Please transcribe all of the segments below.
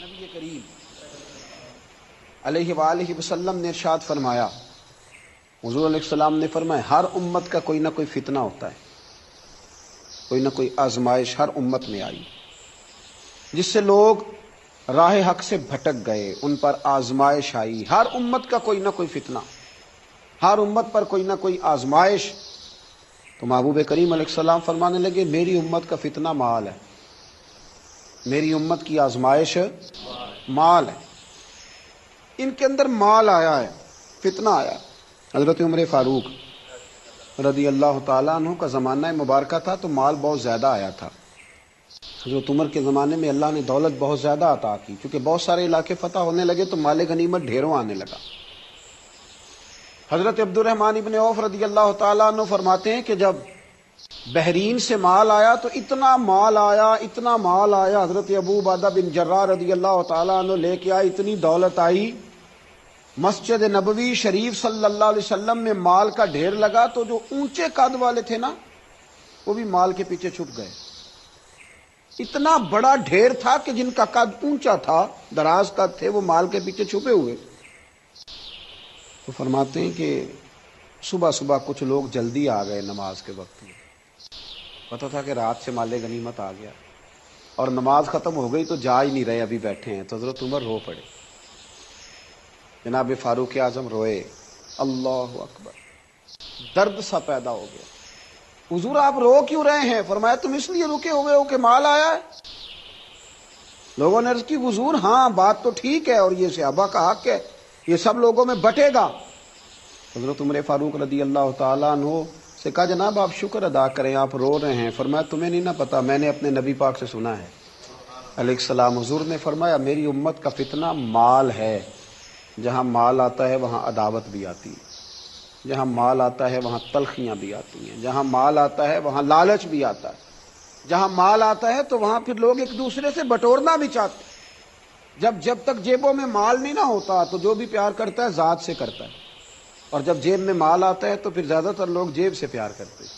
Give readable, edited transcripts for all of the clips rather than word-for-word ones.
نبی کریم علیہ وآلہ وسلم نے ارشاد فرمایا، حضور علیہ السلام نے فرمایا ہر امت کا کوئی نہ کوئی فتنہ ہوتا ہے، کوئی نہ کوئی آزمائش ہر امت میں آئی جس سے لوگ راہ حق سے بھٹک گئے، ان پر آزمائش آئی۔ ہر امت کا کوئی نہ کوئی فتنہ، ہر امت پر کوئی نہ کوئی آزمائش۔ تو محبوب کریم علیہ السلام فرمانے لگے میری امت کا فتنہ مال ہے، میری امت کی آزمائش مال ہے۔ ان کے اندر مال آیا ہے، فتنہ آیا۔ حضرت عمر فاروق رضی اللہ تعالیٰ عنہ کا زمانہ مبارکہ تھا تو مال بہت زیادہ آیا تھا۔ حضرت عمر کے زمانے میں اللہ نے دولت بہت زیادہ عطا کی، چونکہ بہت سارے علاقے فتح ہونے لگے تو مال غنیمت ڈھیروں آنے لگا۔ حضرت عبد الرحمن ابن عوف رضی اللہ تعالیٰ عنہ فرماتے ہیں کہ جب بحرین سے مال آیا تو اتنا مال آیا، اتنا مال آیا، حضرت ابو عبیدہ بن جراح رضی اللہ تعالیٰ عنہ لے کے آئے، اتنی دولت آئی، مسجد نبوی شریف صلی اللہ علیہ وسلم میں مال کا ڈھیر لگا تو جو اونچے قد والے تھے نا وہ بھی مال کے پیچھے چھپ گئے۔ اتنا بڑا ڈھیر تھا کہ جن کا قد اونچا تھا، دراز قد تھے، وہ مال کے پیچھے چھپے ہوئے۔ تو فرماتے ہیں کہ صبح صبح کچھ لوگ جلدی آ گئے نماز کے وقت میں، پتہ تھا کہ رات سے مال غنیمت آ گیا اور نماز ختم ہو گئی تو جا ہی نہیں رہے، ابھی بیٹھے ہیں۔ تو حضرت عمر رو پڑے، جناب فاروق اعظم روئے، اللہ اکبر، درد سا پیدا ہو گیا۔ حضور آپ رو کیوں رہے ہیں؟ فرمایا تم اس لیے رکے ہوئے ہو کہ مال آیا ہے؟ لوگوں نے عرض کی حضور ہاں بات تو ٹھیک ہے اور یہ صحابہ کا حق ہے، یہ سب لوگوں میں بٹے گا۔ حضرت عمر فاروق رضی اللہ تعالیٰ عنہ سے کہا جناب آپ شکر ادا کریں، آپ رو رہے ہیں۔ فرمایا تمہیں نہیں نہ پتا، میں نے اپنے نبی پاک سے سنا ہے علیہ السلام، حضور نے فرمایا میری امت کا فتنہ مال ہے، جہاں مال آتا ہے وہاں عداوت بھی آتی ہے، جہاں مال آتا ہے وہاں تلخیاں بھی آتی ہیں، جہاں مال آتا ہے وہاں لالچ بھی آتا ہے، جہاں مال آتا ہے تو وہاں پھر لوگ ایک دوسرے سے بٹورنا بھی چاہتے ہیں۔ جب تک جیبوں میں مال نہیں نہ ہوتا تو جو بھی پیار کرتا ہے ذات سے کرتا ہے، اور جب جیب میں مال آتا ہے تو پھر زیادہ تر لوگ جیب سے پیار کرتے ہیں۔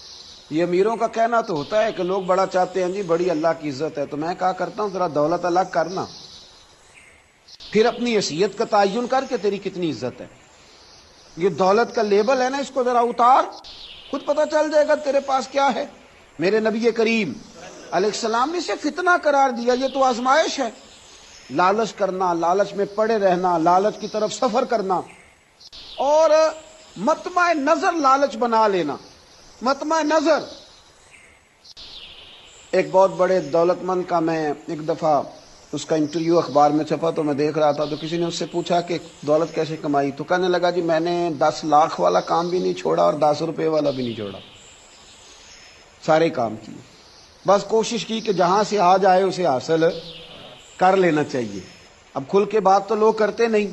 یہ امیروں کا کہنا تو ہوتا ہے کہ لوگ بڑا چاہتے ہیں جی بڑی اللہ کی عزت ہے، تو میں کہا کرتا ہوں ذرا دولت الگ کرنا، پھر اپنی حیثیت کا تعین کر کے تیری کتنی عزت ہے۔ یہ دولت کا لیبل ہے نا، اس کو ذرا اتار، خود پتہ چل جائے گا تیرے پاس کیا ہے۔ میرے نبی کریم علیہ السلام نے اسے فتنہ قرار دیا، یہ تو آزمائش ہے۔ لالچ کرنا، لالچ میں پڑے رہنا، لالچ کی طرف سفر کرنا، اور مطمع نظر لالچ بنا لینا۔ مطمع نظر، ایک بہت بڑے دولت مند کا میں ایک دفعہ اس کا انٹرویو اخبار میں چھپا تو میں دیکھ رہا تھا، تو کسی نے اس سے پوچھا کہ دولت کیسے کمائی، تو کہنے لگا جی میں نے 10 لاکھ والا کام بھی نہیں چھوڑا اور 10 روپے والا بھی نہیں چھوڑا، سارے کام کیے، بس کوشش کی کہ جہاں سے آ جائے اسے حاصل کر لینا چاہیے۔ اب کھل کے بات تو لوگ کرتے نہیں،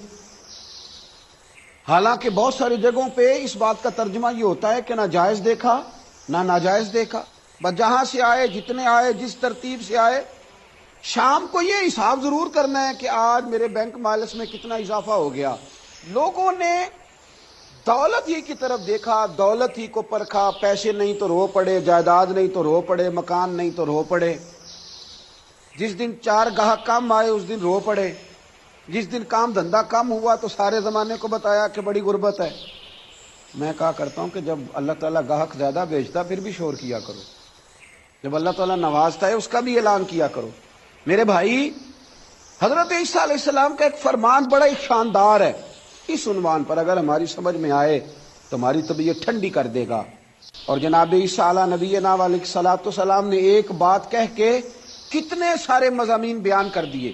حالانکہ بہت ساری جگہوں پہ اس بات کا ترجمہ یہ ہوتا ہے کہ نہ جائز دیکھا نہ ناجائز دیکھا، بس جہاں سے آئے، جتنے آئے، جس ترتیب سے آئے، شام کو یہ حساب ضرور کرنا ہے کہ آج میرے بینک بیلنس میں کتنا اضافہ ہو گیا۔ لوگوں نے دولت ہی کی طرف دیکھا، دولت ہی کو پرکھا، پیسے نہیں تو رو پڑے، جائیداد نہیں تو رو پڑے، مکان نہیں تو رو پڑے، جس دن 4 گاہک کم آئے اس دن رو پڑے، جس دن کام دھندا کم ہوا تو سارے زمانے کو بتایا کہ بڑی غربت ہے۔ میں کہا کرتا ہوں کہ جب اللہ تعالیٰ گاہک زیادہ بیچتا پھر بھی شور کیا کرو، جب اللہ تعالیٰ نوازتا ہے اس کا بھی اعلان کیا کرو۔ میرے بھائی، حضرت عیسیٰ علیہ السلام کا ایک فرمان بڑا ہی شاندار ہے، اس عنوان پر اگر ہماری سمجھ میں آئے تو ہماری طبیعت ٹھنڈی کر دے گا۔ اور جناب عیسیٰ علیہ نبینا علیہ الصلوۃ والسلام نے ایک بات کہہ کے کتنے سارے مضامین بیان کر دیے،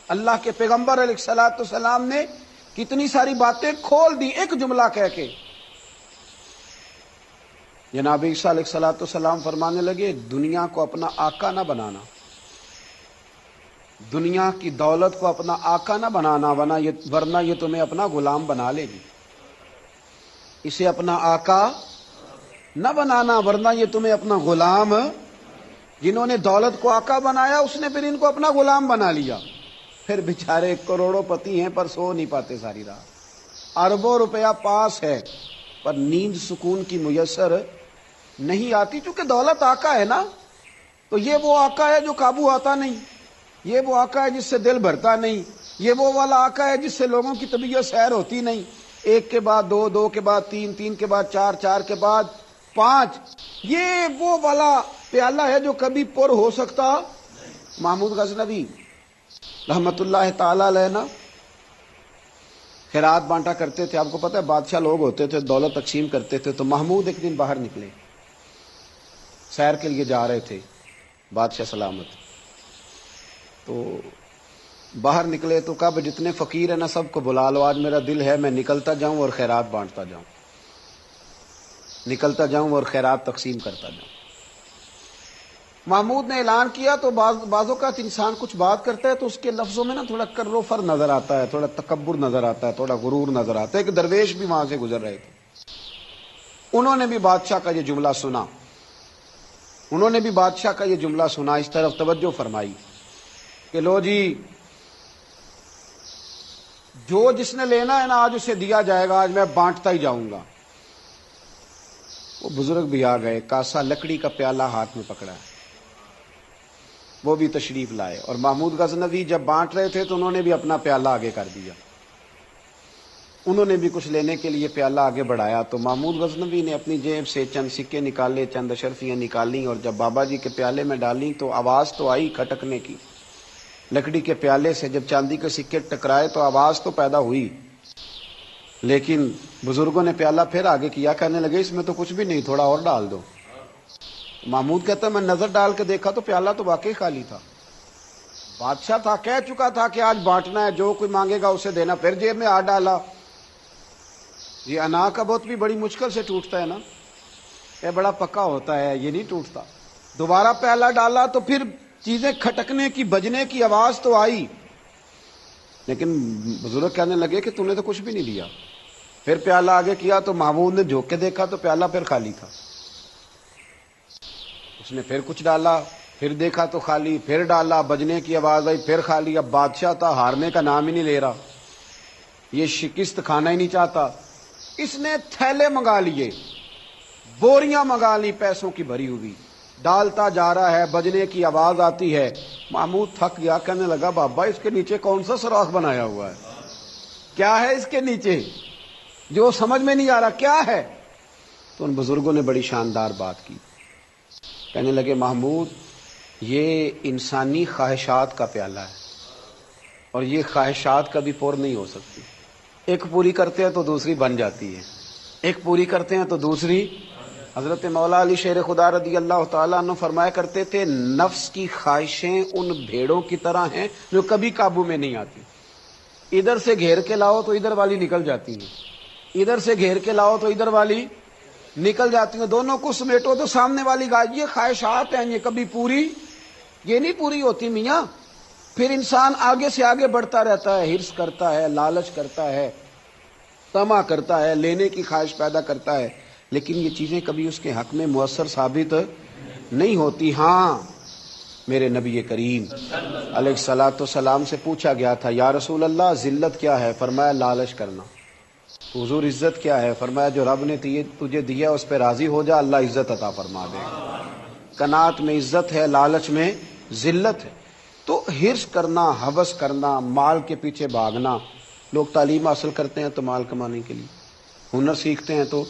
اللہ کے پیغمبر علیہ الصلوۃ والسلام نے کتنی ساری باتیں کھول دی ایک جملہ کہہ کے۔ جناب عیسیٰ علیہ الصلوۃ والسلام فرمانے لگے دنیا کو اپنا آقا نہ بنانا، دنیا کی دولت کو اپنا آقا نہ بنانا، ورنہ یہ تمہیں اپنا غلام بنا لے گی۔ اسے اپنا آقا نہ بنانا ورنہ یہ تمہیں اپنا غلام۔ جنہوں نے دولت کو آقا بنایا اس نے پھر ان کو اپنا غلام بنا لیا، پھر بیچارے کروڑوں پتی ہیں پر سو نہیں پاتے ساری رات، اربوں روپیہ پاس ہے پر نیند سکون کی میسر نہیں آتی، چونکہ دولت آقا ہے نا، تو یہ وہ آقا ہے جو قابو آتا نہیں۔ یہ وہ آقا ہے جس سے دل بھرتا نہیں، یہ وہ والا آقا ہے جس سے لوگوں کی طبیعت سیر ہوتی نہیں، ایک کے بعد دو، دو کے بعد تین، تین کے بعد چار، چار کے بعد پانچ، یہ وہ والا پیالہ ہے جو کبھی پر ہو سکتا۔ محمود غزنوی رحمت اللہ تعالی علیہ نا خیرات بانٹا کرتے تھے، آپ کو پتہ ہے بادشاہ لوگ ہوتے تھے، دولت تقسیم کرتے تھے، تو محمود ایک دن باہر نکلے، سیر کے لیے جا رہے تھے، بادشاہ سلامت، تو باہر نکلے تو کہا جتنے فقیر ہیں نا سب کو بلا لو، آج میرا دل ہے میں نکلتا جاؤں اور خیرات بانٹتا جاؤں، نکلتا جاؤں اور خیرات تقسیم کرتا جاؤں۔ محمود نے اعلان کیا تو بعض اوقات انسان کچھ بات کرتا ہے تو اس کے لفظوں میں نا تھوڑا کر و فر نظر آتا ہے، تھوڑا تکبر نظر آتا ہے، تھوڑا غرور نظر آتا ہے۔ ایک درویش بھی وہاں سے گزر رہے تھے، انہوں نے بھی بادشاہ کا یہ جملہ سنا، انہوں نے بھی بادشاہ کا یہ جملہ سنا، اس طرف توجہ فرمائی کہ لو جی جو جس نے لینا ہے نا آج اسے دیا جائے گا، آج میں بانٹتا ہی جاؤں گا۔ وہ بزرگ بھی آ گئے، کاسا لکڑی کا پیالہ ہاتھ میں پکڑا ہے، وہ بھی تشریف لائے، اور محمود غزنوی جب بانٹ رہے تھے تو انہوں نے بھی اپنا پیالہ آگے کر دیا، انہوں نے بھی کچھ لینے کے لیے پیالہ آگے بڑھایا، تو محمود غزنوی نے اپنی جیب سے چند سکے نکالے، چند اشرفیاں نکالیں، اور جب بابا جی کے پیالے میں ڈالیں تو آواز تو آئی کھٹکنے کی، لکڑی کے پیالے سے جب چاندی کے سکے ٹکرائے تو آواز تو پیدا ہوئی، لیکن بزرگوں نے پیالہ پھر آگے کیا، کہنے لگے اس میں تو کچھ بھی نہیں، تھوڑا اور ڈال دو۔ محمود کہتا ہے میں نظر ڈال کے دیکھا تو پیالہ تو واقعی خالی تھا، بادشاہ تھا، کہہ چکا تھا کہ آج بانٹنا ہے، جو کوئی مانگے گا اسے دینا، پھر جیب میں ہاتھ ڈالا۔ یہ انا کا بت بھی بڑی مشکل سے ٹوٹتا ہے نا، یہ بڑا پکا ہوتا ہے، یہ نہیں ٹوٹتا۔ دوبارہ پیالہ ڈالا تو پھر چیزیں کھٹکنے کی، بجنے کی آواز تو آئی، لیکن بزرگ کہنے لگے کہ تم نے تو کچھ بھی نہیں دیا۔ پھر پیالہ آگے کیا تو محمود نے جھوک کے دیکھا تو پیالہ پھر خالی تھا، اس نے پھر کچھ ڈالا، پھر دیکھا تو خالی، پھر ڈالا، بجنے کی آواز آئی، پھر خالی۔ اب بادشاہ تھا، ہارنے کا نام ہی نہیں لے رہا، یہ شکست کھانا ہی نہیں چاہتا، اس نے تھیلے منگا لیے، بوریاں منگا لی پیسوں کی بھری ہوئی، ڈالتا جا رہا ہے، بجنے کی آواز آتی ہے۔ محمود تھک گیا، کہنے لگا بابا اس کے نیچے کون سا سوراخ بنایا ہوا ہے، کیا ہے اس کے نیچے جو سمجھ میں نہیں آ رہا، کیا ہے؟ تو ان بزرگوں نے بڑی شاندار بات کی، کہنے لگے محمود یہ انسانی خواہشات کا پیالہ ہے، اور یہ خواہشات کبھی پور نہیں ہو سکتی، ایک پوری کرتے ہیں تو دوسری بن جاتی ہے، ایک پوری کرتے ہیں تو دوسری۔ حضرت مولا علی شیر خدا رضی اللہ تعالیٰ عنہ فرمایا کرتے تھے نفس کی خواہشیں ان بھیڑوں کی طرح ہیں جو کبھی قابو میں نہیں آتی، ادھر سے گھیر کے لاؤ تو ادھر والی نکل جاتی ہیں، ادھر سے گھیر کے لاؤ تو ادھر والی نکل جاتی ہیں، دونوں کو سمیٹو تو سامنے والی گائے۔ یہ خواہشات ہیں، یہ کبھی پوری یہ نہیں پوری ہوتی میاں۔ پھر انسان آگے سے آگے بڑھتا رہتا ہے، ہرس کرتا ہے، لالچ کرتا ہے، طمع کرتا ہے، لینے کی خواہش پیدا کرتا ہے، لیکن یہ چیزیں کبھی اس کے حق میں مؤثر ثابت نہیں ہوتی۔ ہاں میرے نبی کریم علیہ الصلوۃ والسلام سے پوچھا گیا تھا یا رسول اللہ ذلت کیا ہے؟ فرمایا لالچ کرنا۔ حضور عزت کیا ہے؟ فرمایا جو رب نے تجھے دیا اس پہ راضی ہو جا، اللہ عزت عطا فرما دے گا۔ قناعت میں عزت ہے، لالچ میں ذلت ہے۔ تو ہرس کرنا، ہوس کرنا، مال کے پیچھے بھاگنا، لوگ تعلیم حاصل کرتے ہیں تو مال کمانے کے لیے، ہنر سیکھتے ہیں تو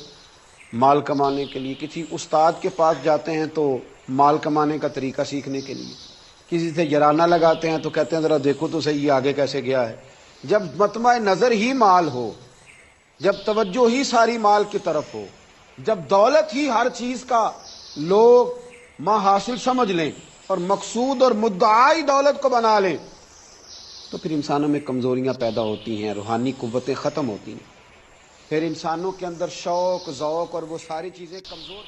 مال کمانے کے لیے، کسی استاد کے پاس جاتے ہیں تو مال کمانے کا طریقہ سیکھنے کے لیے، کسی سے یارانہ لگاتے ہیں تو کہتے ہیں ذرا دیکھو تو صحیح آگے کیسے گیا ہے۔ جب مطمع نظر ہی مال ہو، جب توجہ ہی ساری مال کی طرف ہو، جب دولت ہی ہر چیز کا لوگ ماں حاصل سمجھ لیں اور مقصود اور مدعائی دولت کو بنا لیں، تو پھر انسانوں میں کمزوریاں پیدا ہوتی ہیں، روحانی قوتیں ختم ہوتی ہیں، پھر انسانوں کے اندر شوق، ذوق اور وہ ساری چیزیں کمزور